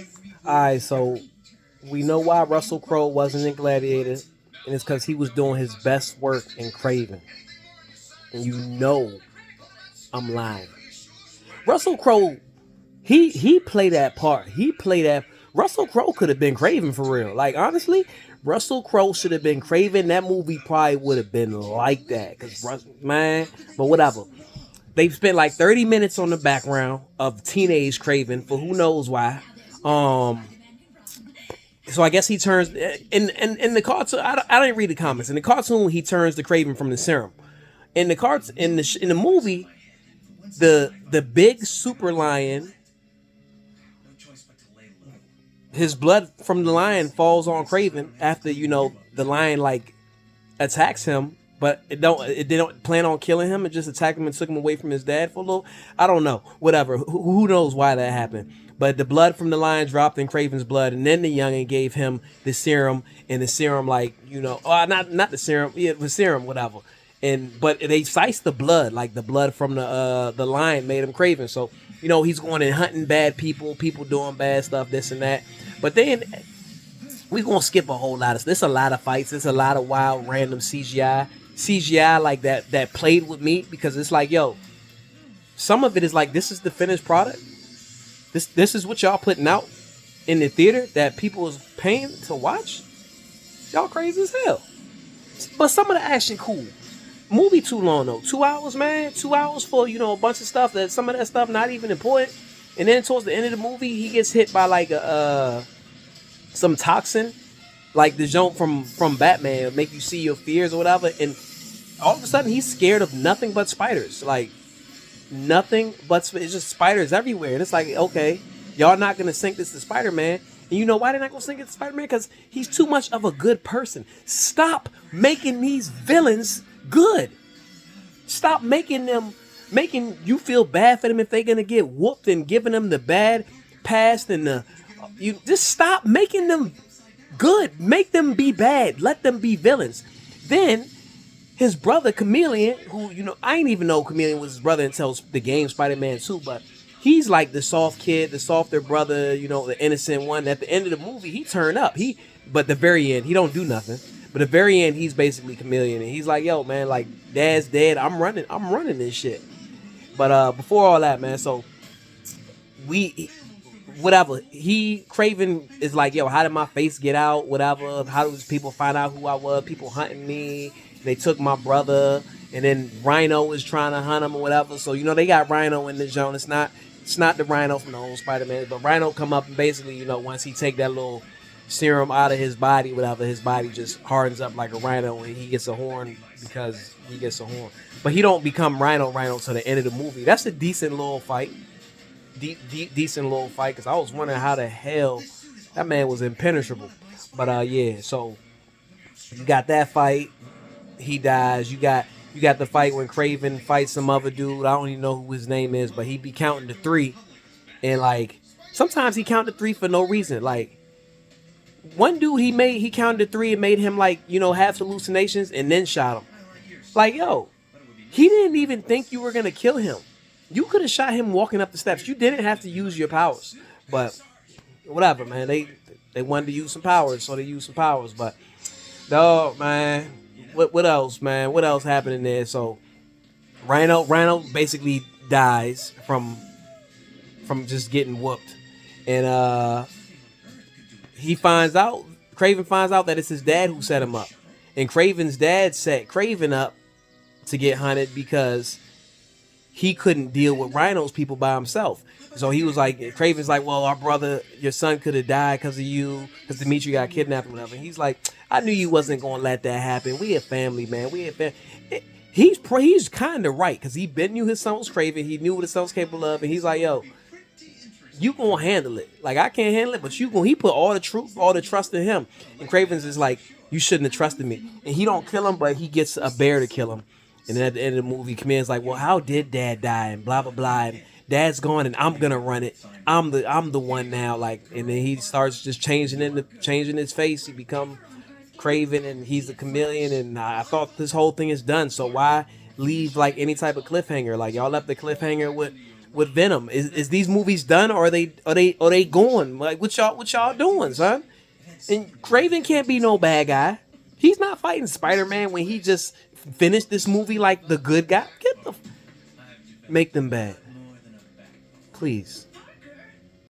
All right, so we know why Russell Crowe wasn't in Gladiator, and it's because he was doing his best work in Craven. And you know I'm lying. Russell Crowe, he played that part. He played that. Russell Crowe could have been Craven for real. Like honestly, Russell Crowe should have been Craven. That movie probably would have been like that. Cause man, but whatever. They spent like 30 minutes on the background of teenage Craven for who knows why. Um, so I guess he turns in the cartoon. I didn't read the comments. In the cartoon, he turns the Craven from the serum. In the carts in the movie, the big super lion, his blood from the lion falls on Craven after the lion like attacks him, but they don't plan on killing him. It just attacked him and took him away from his dad for a little. I don't know. Whatever. Who knows why that happened? But the blood from the lion dropped in Craven's blood, and then the youngin gave him the serum, and the serum not the serum, yeah, the serum, whatever. And but they sliced the blood, like the blood from the lion made him Craven. So he's going and hunting bad people doing bad stuff, this and that. But then we're gonna skip a whole lot of. There's a lot of fights. There's a lot of wild, random CGI like that played with me because it's like, yo, some of it is like this is the finished product. This is what y'all putting out in the theater that people is paying to watch. Y'all crazy as hell. But some of the action cool. Movie too long though. 2 hours, man. 2 hours for a bunch of stuff that some of that stuff not even important. And then towards the end of the movie, he gets hit by like some toxin, like the jump from Batman, make you see your fears or whatever. And all of a sudden, he's scared of nothing but spiders. Like nothing but it's just spiders everywhere. And it's like, okay, y'all not gonna sink this to Spider-Man. And you know why they're not gonna sink it to Spider-Man? Because he's too much of a good person. Stop making these villains good. Stop making you feel bad for them if they're gonna get whooped and giving them the bad past and you just stop making them good. Make them be bad. Let them be villains. Then his brother Chameleon, who I ain't even know Chameleon was his brother until the game Spider-Man 2, but he's like the soft kid, the softer brother, the innocent one. At the end of the movie, he turned up. But the very end, he don't do nothing. But the very end, he's basically Chameleon, and he's like, "Yo, man, like Dad's dead. I'm running this shit." But before all that, man, so whatever. Craven is like, "Yo, how did my face get out? Whatever. How did people find out who I was? People hunting me. They took my brother, and then Rhino is trying to hunt him or whatever. So they got Rhino in the zone. It's not the Rhino from the old Spider-Man, but Rhino come up and basically, once he take that little serum out of his body, whatever, his body just hardens up like a rhino and he gets a horn because he gets a horn. But he don't become Rhino to the end of the movie. That's a decent little fight. Decent little fight because I was wondering how the hell that man was impenetrable. But yeah, so you got that fight. He dies. You got the fight when Craven fights some other dude. I don't even know who his name is, but he be counting to three. And like sometimes he counted to three for no reason. Like one dude he counted to three and made him like, have hallucinations and then shot him. Like, yo, he didn't even think you were gonna kill him. You could have shot him walking up the steps. You didn't have to use your powers. But whatever, man. They wanted to use some powers, so they used some powers. But dog, man, what else, man? What else happened in there? So Rhino basically dies from just getting whooped. And Craven finds out that it's his dad who set him up. And Craven's dad set Craven up to get hunted because he couldn't deal with Rhino's people by himself. So he was like, Craven's like, well, our brother, your son could have died because of you, because Dimitri got kidnapped or whatever. And he's like, I knew you wasn't going to let that happen. We a family, man. We a family. He's kind of right because he knew his son was Craven. He knew what his son was capable of. And he's like, yo, you gonna handle it. Like, I can't handle it, but he put all the trust in him. And Craven's is like, you shouldn't have trusted me. And he don't kill him, but he gets a bear to kill him. And then at the end of the movie, Command's like, well, how did Dad die? And blah, blah, blah. And Dad's gone and I'm going to run it. I'm the one now. Like, and then he starts just changing his face. He become Craven and he's the chameleon. And I thought this whole thing is done. So why leave like any type of cliffhanger? Like, y'all left the cliffhanger with with Venom? Is these movies done, or are they going? Like, what y'all doing, son? And Kraven can't be no bad guy. He's not fighting Spider-Man when he just finished this movie like the good guy. Make them bad, please.